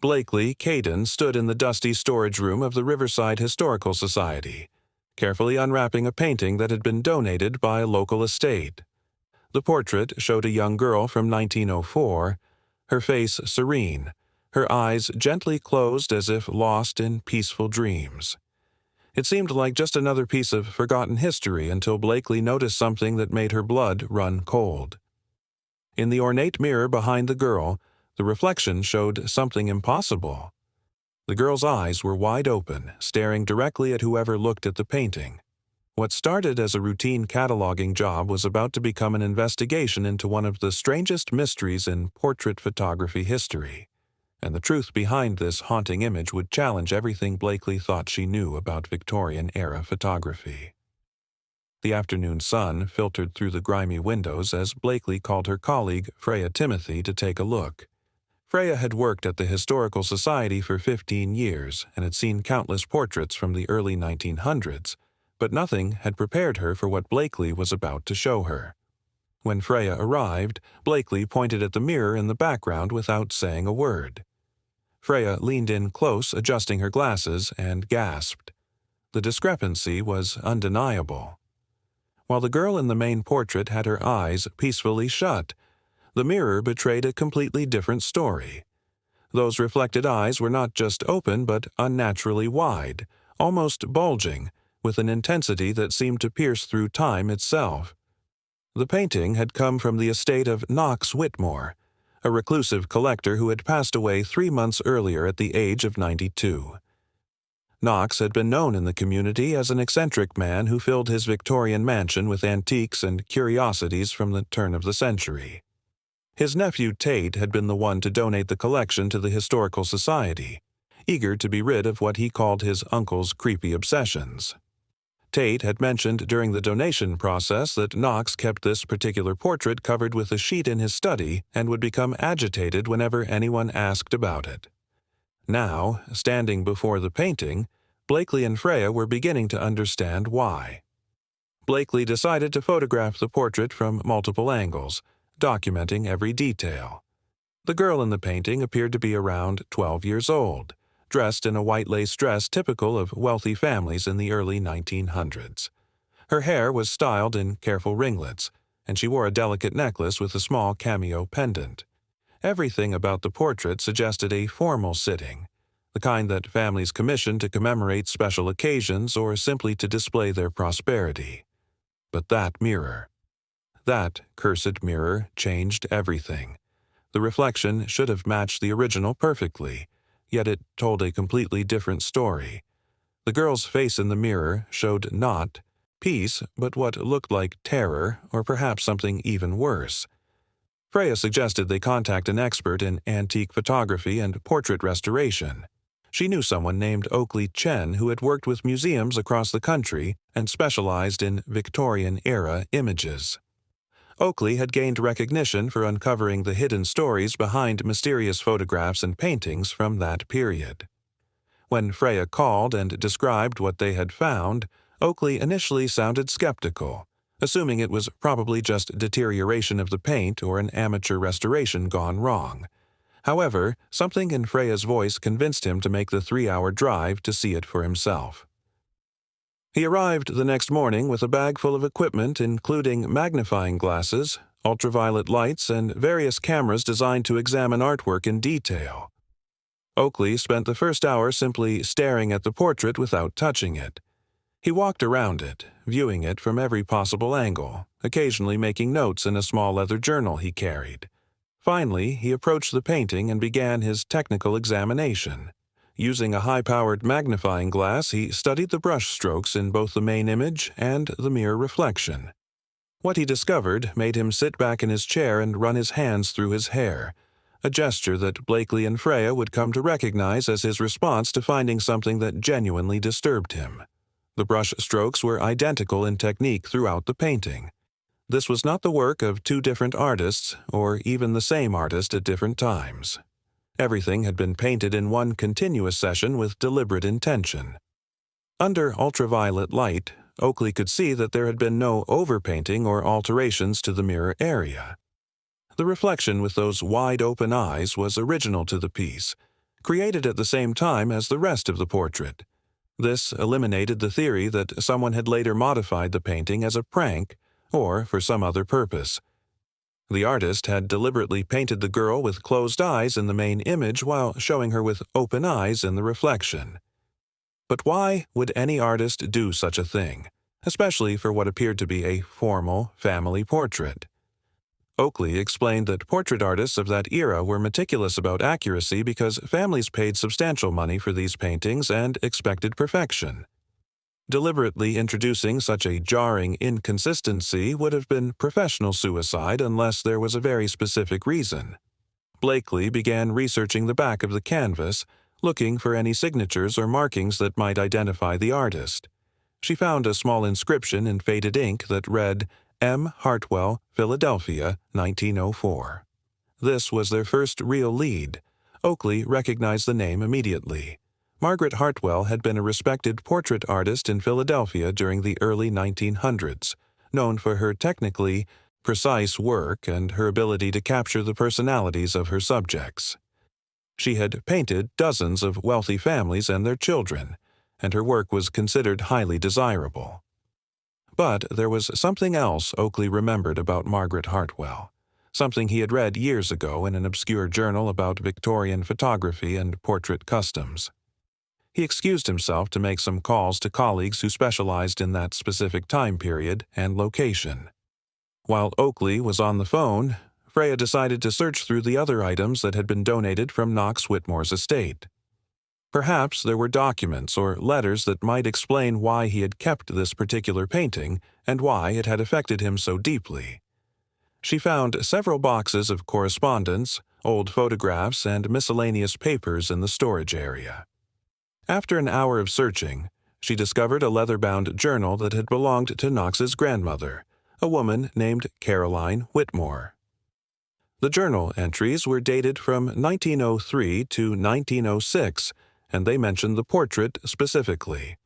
Blakely Caden stood in the dusty storage room of the Riverside Historical Society, carefully unwrapping a painting that had been donated by a local estate. The portrait showed a young girl from 1904, her face serene, her eyes gently closed as if lost in peaceful dreams. It seemed like just another piece of forgotten history until Blakely noticed something that made her blood run cold. In the ornate mirror behind the girl, the reflection showed something impossible. The girl's eyes were wide open, staring directly at whoever looked at the painting. What started as a routine cataloging job was about to become an investigation into one of the strangest mysteries in portrait photography history. And the truth behind this haunting image would challenge everything Blakely thought she knew about Victorian-era photography. The afternoon sun filtered through the grimy windows as Blakely called her colleague, Freya Timothy, to take a look. Freya had worked at the Historical Society for 15 years and had seen countless portraits from the early 1900s, but nothing had prepared her for what Blakely was about to show her. When Freya arrived, Blakely pointed at the mirror in the background without saying a word. Freya leaned in close, adjusting her glasses, and gasped. The discrepancy was undeniable. While the girl in the main portrait had her eyes peacefully shut, the mirror betrayed a completely different story. Those reflected eyes were not just open but unnaturally wide, almost bulging, with an intensity that seemed to pierce through time itself. The painting had come from the estate of Knox Whitmore, a reclusive collector who had passed away 3 months earlier at the age of 92. Knox had been known in the community as an eccentric man who filled his Victorian mansion with antiques and curiosities from the turn of the century. His nephew Tate had been the one to donate the collection to the Historical Society, eager to be rid of what he called his uncle's creepy obsessions. Tate had mentioned during the donation process that Knox kept this particular portrait covered with a sheet in his study and would become agitated whenever anyone asked about it. Now, standing before the painting, Blakely and Freya were beginning to understand why. Blakely decided to photograph the portrait from multiple angles, documenting every detail. The girl in the painting appeared to be around 12 years old, dressed in a white lace dress typical of wealthy families in the early 1900s. Her hair was styled in careful ringlets, and she wore a delicate necklace with a small cameo pendant. Everything about the portrait suggested a formal sitting, the kind that families commission to commemorate special occasions or simply to display their prosperity. But that mirror, that cursed mirror, changed everything. The reflection should have matched the original perfectly, yet it told a completely different story. The girl's face in the mirror showed not peace, but what looked like terror, or perhaps something even worse. Freya suggested they contact an expert in antique photography and portrait restoration. She knew someone named Oakley Chen who had worked with museums across the country and specialized in Victorian-era images. Oakley had gained recognition for uncovering the hidden stories behind mysterious photographs and paintings from that period. When Freya called and described what they had found, Oakley initially sounded skeptical, assuming it was probably just deterioration of the paint or an amateur restoration gone wrong. However, something in Freya's voice convinced him to make the 3-hour drive to see it for himself. He arrived the next morning with a bag full of equipment including magnifying glasses, ultraviolet lights, and various cameras designed to examine artwork in detail. Oakley spent the first hour simply staring at the portrait without touching it. He walked around it, viewing it from every possible angle, occasionally making notes in a small leather journal he carried. Finally, he approached the painting and began his technical examination. Using a high-powered magnifying glass, he studied the brush strokes in both the main image and the mirror reflection. What he discovered made him sit back in his chair and run his hands through his hair, a gesture that Blakely and Freya would come to recognize as his response to finding something that genuinely disturbed him. The brush strokes were identical in technique throughout the painting. This was not the work of 2 different artists, or even the same artist at different times. Everything had been painted in one continuous session with deliberate intention. Under ultraviolet light, Oakley could see that there had been no overpainting or alterations to the mirror area. The reflection with those wide-open eyes was original to the piece, created at the same time as the rest of the portrait. This eliminated the theory that someone had later modified the painting as a prank or for some other purpose. The artist had deliberately painted the girl with closed eyes in the main image while showing her with open eyes in the reflection. But why would any artist do such a thing, especially for what appeared to be a formal family portrait? Oakley explained that portrait artists of that era were meticulous about accuracy because families paid substantial money for these paintings and expected perfection. Deliberately introducing such a jarring inconsistency would have been professional suicide unless there was a very specific reason. Blakely began researching the back of the canvas, looking for any signatures or markings that might identify the artist. She found a small inscription in faded ink that read, M. Hartwell, Philadelphia, 1904. This was their first real lead. Oakley recognized the name immediately. Margaret Hartwell had been a respected portrait artist in Philadelphia during the early 1900s, known for her technically precise work and her ability to capture the personalities of her subjects. She had painted dozens of wealthy families and their children, and her work was considered highly desirable. But there was something else Oakley remembered about Margaret Hartwell, something he had read years ago in an obscure journal about Victorian photography and portrait customs. He excused himself to make some calls to colleagues who specialized in that specific time period and location. While Oakley was on the phone, Freya decided to search through the other items that had been donated from Knox Whitmore's estate. Perhaps there were documents or letters that might explain why he had kept this particular painting and why it had affected him so deeply. She found several boxes of correspondence, old photographs, and miscellaneous papers in the storage area. After an hour of searching, she discovered a leather-bound journal that had belonged to Knox's grandmother, a woman named Caroline Whitmore. The journal entries were dated from 1903 to 1906, and they mentioned the portrait specifically.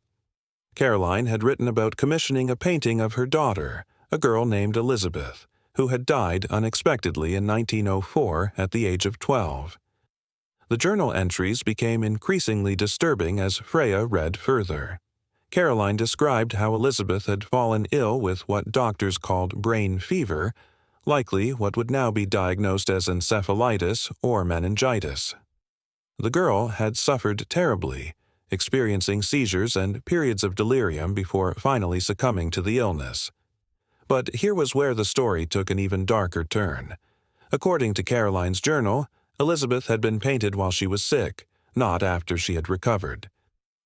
Caroline had written about commissioning a painting of her daughter, a girl named Elizabeth, who had died unexpectedly in 1904 at the age of 12. The journal entries became increasingly disturbing as Freya read further. Caroline described how Elizabeth had fallen ill with what doctors called brain fever, likely what would now be diagnosed as encephalitis or meningitis. The girl had suffered terribly, experiencing seizures and periods of delirium before finally succumbing to the illness. But here was where the story took an even darker turn. According to Caroline's journal, Elizabeth had been painted while she was sick, not after she had recovered.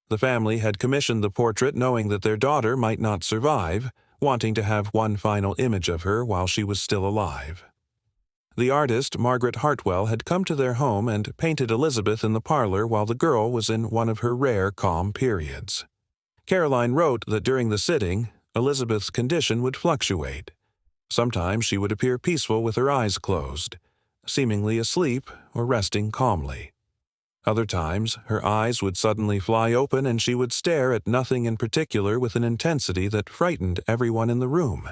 The family had commissioned the portrait knowing that their daughter might not survive, wanting to have one final image of her while she was still alive. The artist, Margaret Hartwell, had come to their home and painted Elizabeth in the parlor while the girl was in one of her rare calm periods. Caroline wrote that during the sitting, Elizabeth's condition would fluctuate. Sometimes she would appear peaceful with her eyes closed, seemingly asleep or resting calmly. Other times, her eyes would suddenly fly open and she would stare at nothing in particular with an intensity that frightened everyone in the room.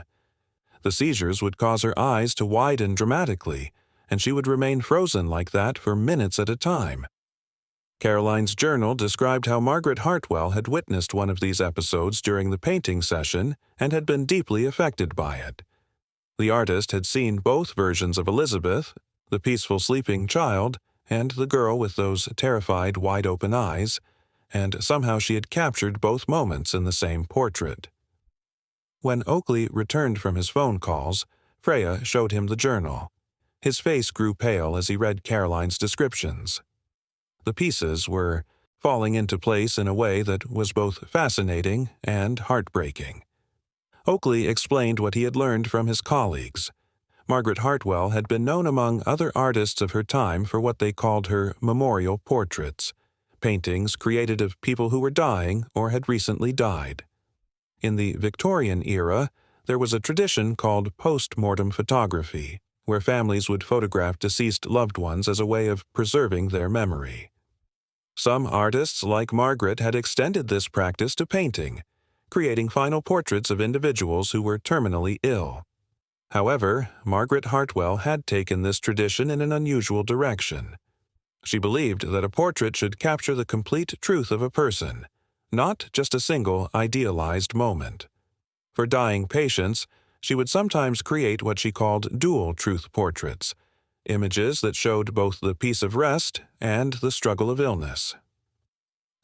The seizures would cause her eyes to widen dramatically, and she would remain frozen like that for minutes at a time. Caroline's journal described how Margaret Hartwell had witnessed one of these episodes during the painting session and had been deeply affected by it. The artist had seen both versions of Elizabeth, the peaceful sleeping child, and the girl with those terrified, wide-open eyes, and somehow she had captured both moments in the same portrait. When Oakley returned from his phone calls, Freya showed him the journal. His face grew pale as he read Caroline's descriptions. The pieces were falling into place in a way that was both fascinating and heartbreaking. Oakley explained what he had learned from his colleagues. Margaret Hartwell had been known among other artists of her time for what they called her memorial portraits, paintings created of people who were dying or had recently died. In the Victorian era, there was a tradition called post-mortem photography, where families would photograph deceased loved ones as a way of preserving their memory. Some artists, like Margaret, had extended this practice to painting, creating final portraits of individuals who were terminally ill. However, Margaret Hartwell had taken this tradition in an unusual direction. She believed that a portrait should capture the complete truth of a person, not just a single idealized moment. For dying patients, she would sometimes create what she called dual truth portraits, images that showed both the peace of rest and the struggle of illness.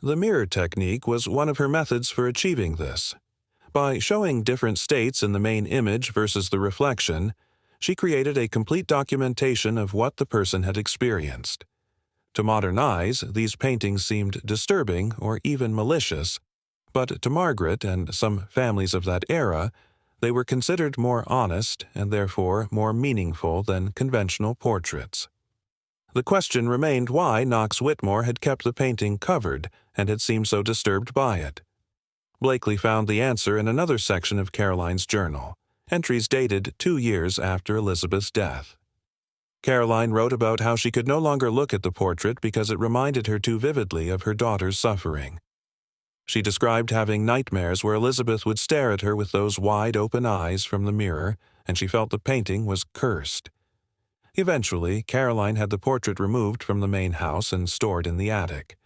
The mirror technique was one of her methods for achieving this. By showing different states in the main image versus the reflection, she created a complete documentation of what the person had experienced. To modern eyes, these paintings seemed disturbing or even malicious, but to Margaret and some families of that era, they were considered more honest and therefore more meaningful than conventional portraits. The question remained why Knox Whitmore had kept the painting covered and had seemed so disturbed by it. Blakely found the answer in another section of Caroline's journal, entries dated 2 years after Elizabeth's death. Caroline wrote about how she could no longer look at the portrait because it reminded her too vividly of her daughter's suffering. She described having nightmares where Elizabeth would stare at her with those wide-open eyes from the mirror, and she felt the painting was cursed. Eventually, Caroline had the portrait removed from the main house and stored in the attic.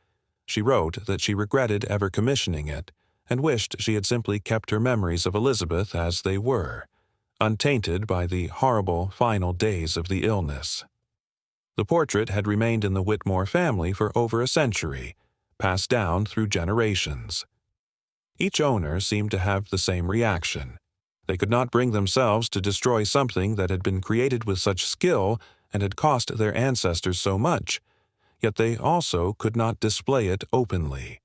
She wrote that she regretted ever commissioning it, and wished she had simply kept her memories of Elizabeth as they were, untainted by the horrible final days of the illness. The portrait had remained in the Whitmore family for over a century, passed down through generations. Each owner seemed to have the same reaction. They could not bring themselves to destroy something that had been created with such skill and had cost their ancestors so much, yet they also could not display it openly.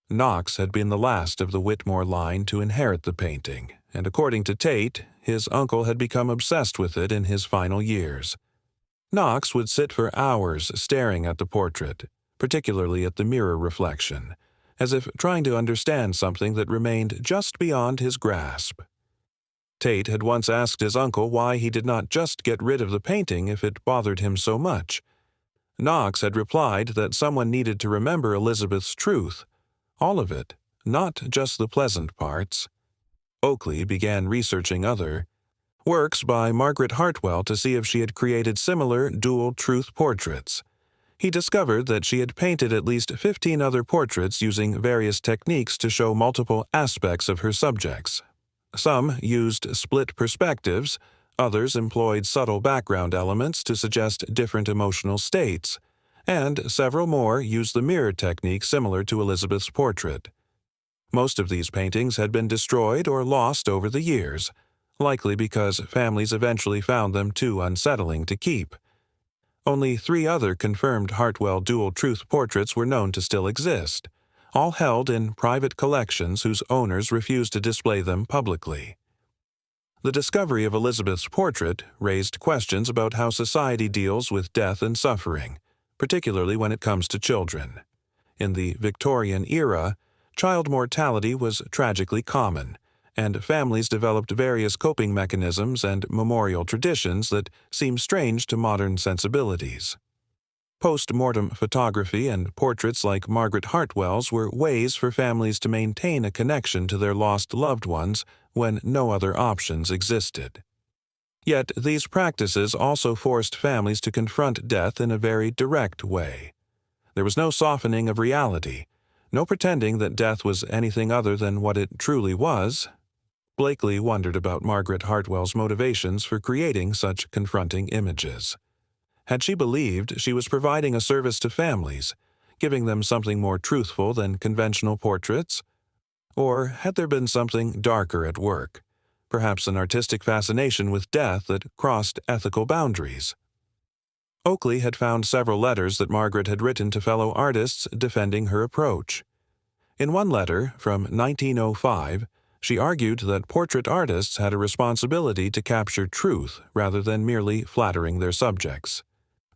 Knox had been the last of the Whitmore line to inherit the painting, and according to Tate, his uncle had become obsessed with it in his final years. Knox would sit for hours staring at the portrait, particularly at the mirror reflection, as if trying to understand something that remained just beyond his grasp. Tate had once asked his uncle why he did not just get rid of the painting if it bothered him so much. Knox had replied that someone needed to remember Elizabeth's truth, all of it, not just the pleasant parts. Oakley began researching other works by Margaret Hartwell to see if she had created similar dual truth portraits. He discovered that she had painted at least 15 other portraits using various techniques to show multiple aspects of her subjects. Some used split perspectives, others employed subtle background elements to suggest different emotional states, and several more used the mirror technique similar to Elizabeth's portrait. Most of these paintings had been destroyed or lost over the years, likely because families eventually found them too unsettling to keep. Only 3 other confirmed Hartwell dual truth portraits were known to still exist, all held in private collections whose owners refused to display them publicly. The discovery of Elizabeth's portrait raised questions about how society deals with death and suffering, particularly when it comes to children. In the Victorian era, child mortality was tragically common, and families developed various coping mechanisms and memorial traditions that seem strange to modern sensibilities. Post-mortem photography and portraits like Margaret Hartwell's were ways for families to maintain a connection to their lost loved ones when no other options existed. Yet these practices also forced families to confront death in a very direct way. There was no softening of reality, no pretending that death was anything other than what it truly was. Blakely wondered about Margaret Hartwell's motivations for creating such confronting images. Had she believed she was providing a service to families, giving them something more truthful than conventional portraits? Or had there been something darker at work, perhaps an artistic fascination with death that crossed ethical boundaries? Oakley had found several letters that Margaret had written to fellow artists defending her approach. In one letter, from 1905, she argued that portrait artists had a responsibility to capture truth rather than merely flattering their subjects.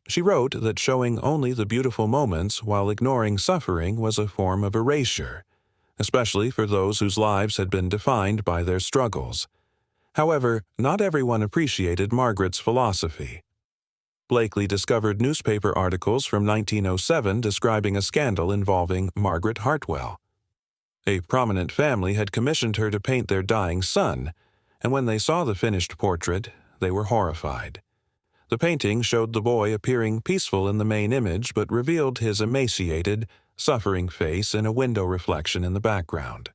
She wrote that showing only the beautiful moments while ignoring suffering was a form of erasure, especially for those whose lives had been defined by their struggles. However, not everyone appreciated Margaret's philosophy. Blakely discovered newspaper articles from 1907 describing a scandal involving Margaret Hartwell. A prominent family had commissioned her to paint their dying son, and when they saw the finished portrait, they were horrified. The painting showed the boy appearing peaceful in the main image but revealed his emaciated, suffering face in a window reflection in the background.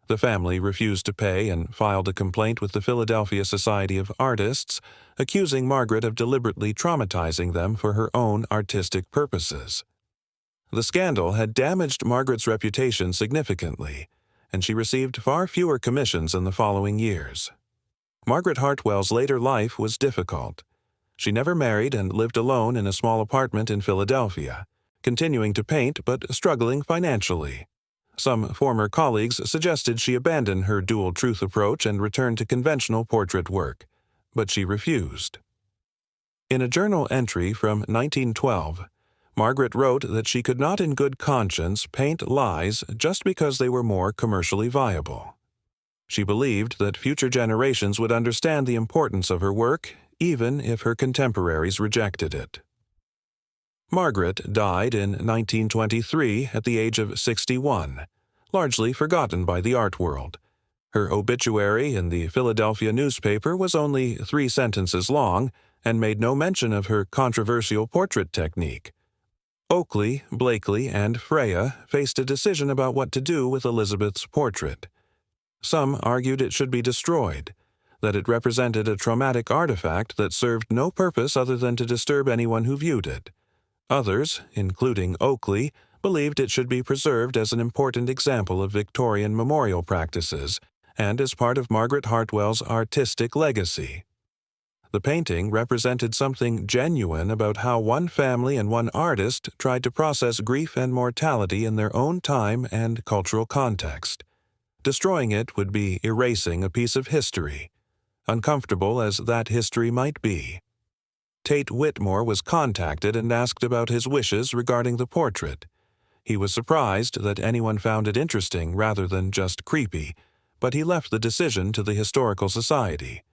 The family refused to pay and filed a complaint with the Philadelphia Society of Artists, accusing Margaret of deliberately traumatizing them for her own artistic purposes. The scandal had damaged Margaret's reputation significantly, and she received far fewer commissions in the following years. Margaret Hartwell's later life was difficult. She never married and lived alone in a small apartment in Philadelphia, continuing to paint but struggling financially. Some former colleagues suggested she abandon her dual truth approach and return to conventional portrait work, but she refused. In a journal entry from 1912, Margaret wrote that she could not in good conscience paint lies just because they were more commercially viable. She believed that future generations would understand the importance of her work, even if her contemporaries rejected it. Margaret died in 1923 at the age of 61, largely forgotten by the art world. Her obituary in the Philadelphia newspaper was only 3 sentences long and made no mention of her controversial portrait technique. Oakley, Blakely, and Freya faced a decision about what to do with Elizabeth's portrait. Some argued it should be destroyed, that it represented a traumatic artifact that served no purpose other than to disturb anyone who viewed it. Others, including Oakley, believed it should be preserved as an important example of Victorian memorial practices and as part of Margaret Hartwell's artistic legacy. The painting represented something genuine about how one family and one artist tried to process grief and mortality in their own time and cultural context. Destroying it would be erasing a piece of history, uncomfortable as that history might be. Tate Whitmore was contacted and asked about his wishes regarding the portrait. He was surprised that anyone found it interesting rather than just creepy, but he left the decision to the Historical Society.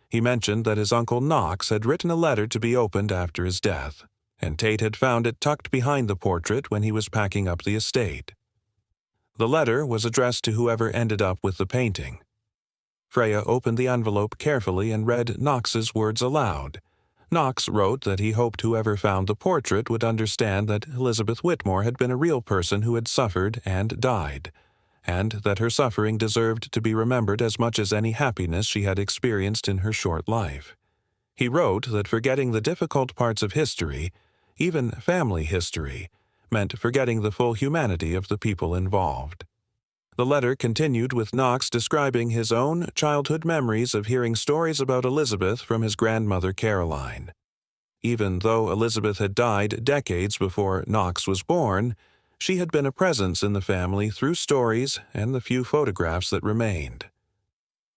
He mentioned that his uncle Knox had written a letter to be opened after his death, and Tate had found it tucked behind the portrait when he was packing up the estate. The letter was addressed to whoever ended up with the painting. Freya opened the envelope carefully and read Knox's words aloud. Knox wrote that he hoped whoever found the portrait would understand that Elizabeth Whitmore had been a real person who had suffered and died, and that her suffering deserved to be remembered as much as any happiness she had experienced in her short life. He wrote that forgetting the difficult parts of history, even family history, meant forgetting the full humanity of the people involved. The letter continued with Knox describing his own childhood memories of hearing stories about Elizabeth from his grandmother Caroline. Even though Elizabeth had died decades before Knox was born, she had been a presence in the family through stories and the few photographs that remained.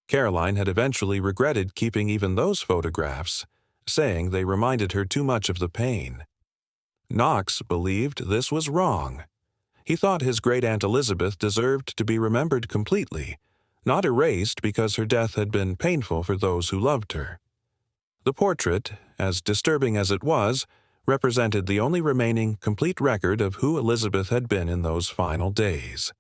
Caroline had eventually regretted keeping even those photographs, saying they reminded her too much of the pain. Knox believed this was wrong. He thought his great-aunt Elizabeth deserved to be remembered completely, not erased because her death had been painful for those who loved her. The portrait, as disturbing as it was, represented the only remaining complete record of who Elizabeth had been in those final days.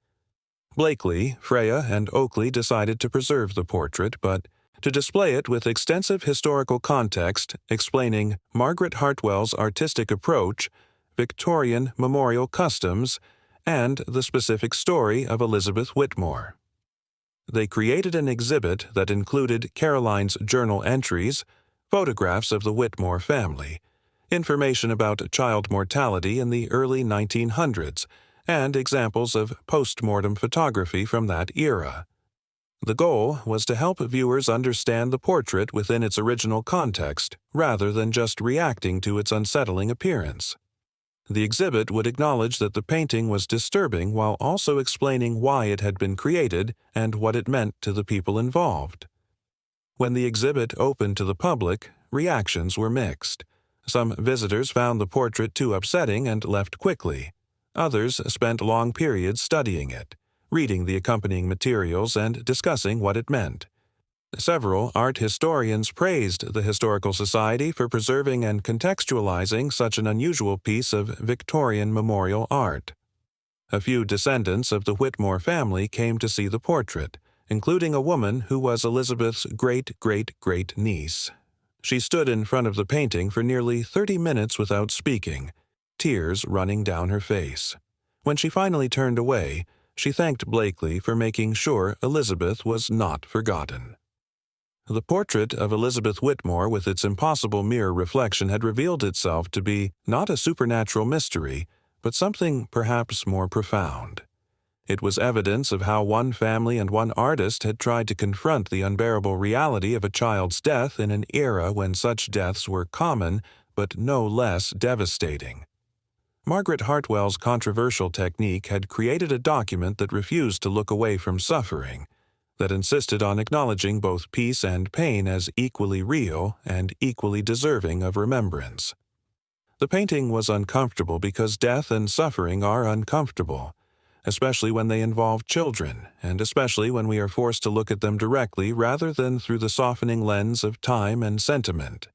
Blakely, Freya, and Oakley decided to preserve the portrait, but to display it with extensive historical context explaining Margaret Hartwell's artistic approach, Victorian memorial customs, and the specific story of Elizabeth Whitmore. They created an exhibit that included Caroline's journal entries, photographs of the Whitmore family, information about child mortality in the early 1900s, and examples of post-mortem photography from that era. The goal was to help viewers understand the portrait within its original context, rather than just reacting to its unsettling appearance. The exhibit would acknowledge that the painting was disturbing while also explaining why it had been created and what it meant to the people involved. When the exhibit opened to the public, reactions were mixed. Some visitors found the portrait too upsetting and left quickly. Others spent long periods studying it, reading the accompanying materials and discussing what it meant. Several art historians praised the Historical Society for preserving and contextualizing such an unusual piece of Victorian memorial art. A few descendants of the Whitmore family came to see the portrait, including a woman who was Elizabeth's great-great-great-niece. She stood in front of the painting for nearly 30 minutes without speaking, tears running down her face. When she finally turned away, she thanked Blakely for making sure Elizabeth was not forgotten. The portrait of Elizabeth Whitmore with its impossible mirror reflection had revealed itself to be not a supernatural mystery, but something perhaps more profound. It was evidence of how one family and one artist had tried to confront the unbearable reality of a child's death in an era when such deaths were common but no less devastating. Margaret Hartwell's controversial technique had created a document that refused to look away from suffering, that insisted on acknowledging both peace and pain as equally real and equally deserving of remembrance. The painting was uncomfortable because death and suffering are uncomfortable, especially when they involve children, and especially when we are forced to look at them directly rather than through the softening lens of time and sentiment.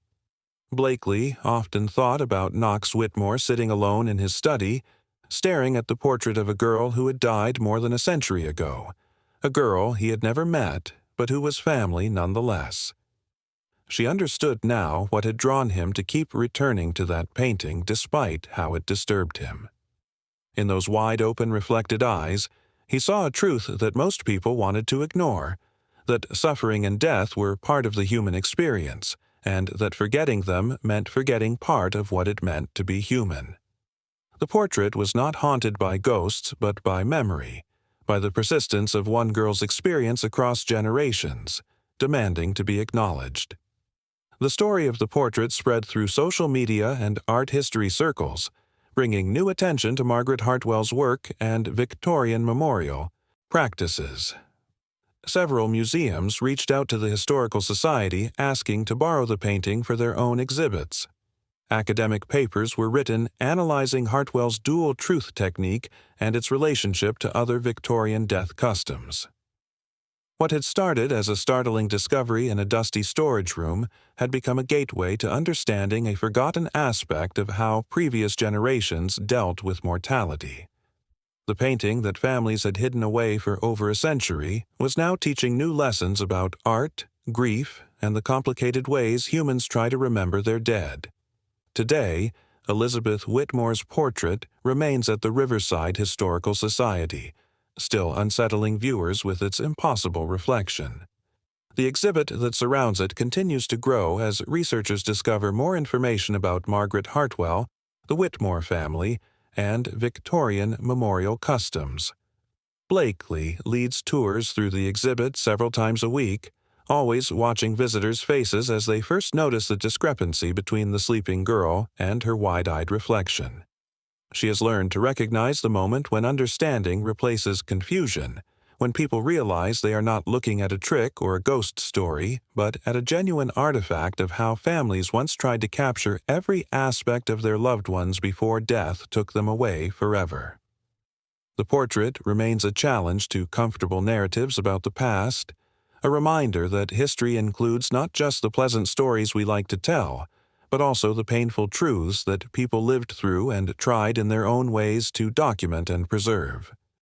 Blakely often thought about Knox Whitmore sitting alone in his study, staring at the portrait of a girl who had died more than a century ago, a girl he had never met, but who was family nonetheless. She understood now what had drawn him to keep returning to that painting despite how it disturbed him. In those wide-open reflected eyes, he saw a truth that most people wanted to ignore, that suffering and death were part of the human experience, and that forgetting them meant forgetting part of what it meant to be human. The portrait was not haunted by ghosts but by memory, by the persistence of one girl's experience across generations, demanding to be acknowledged. The story of the portrait spread through social media and art history circles, bringing new attention to Margaret Hartwell's work and Victorian memorial practices. Several museums reached out to the Historical Society asking to borrow the painting for their own exhibits. Academic papers were written analyzing Hartwell's dual truth technique and its relationship to other Victorian death customs. What had started as a startling discovery in a dusty storage room had become a gateway to understanding a forgotten aspect of how previous generations dealt with mortality. The painting that families had hidden away for over a century was now teaching new lessons about art, grief, and the complicated ways humans try to remember their dead. Today, Elizabeth Whitmore's portrait remains at the Riverside Historical Society, still unsettling viewers with its impossible reflection. The exhibit that surrounds it continues to grow as researchers discover more information about Margaret Hartwell, the Whitmore family, and Victorian memorial customs. Blakely leads tours through the exhibit several times a week, always watching visitors' faces as they first notice the discrepancy between the sleeping girl and her wide-eyed reflection. She has learned to recognize the moment when understanding replaces confusion, when people realize they are not looking at a trick or a ghost story, but at a genuine artifact of how families once tried to capture every aspect of their loved ones before death took them away forever. The portrait remains a challenge to comfortable narratives about the past, a reminder that history includes not just the pleasant stories we like to tell, but also the painful truths that people lived through and tried in their own ways to document and preserve.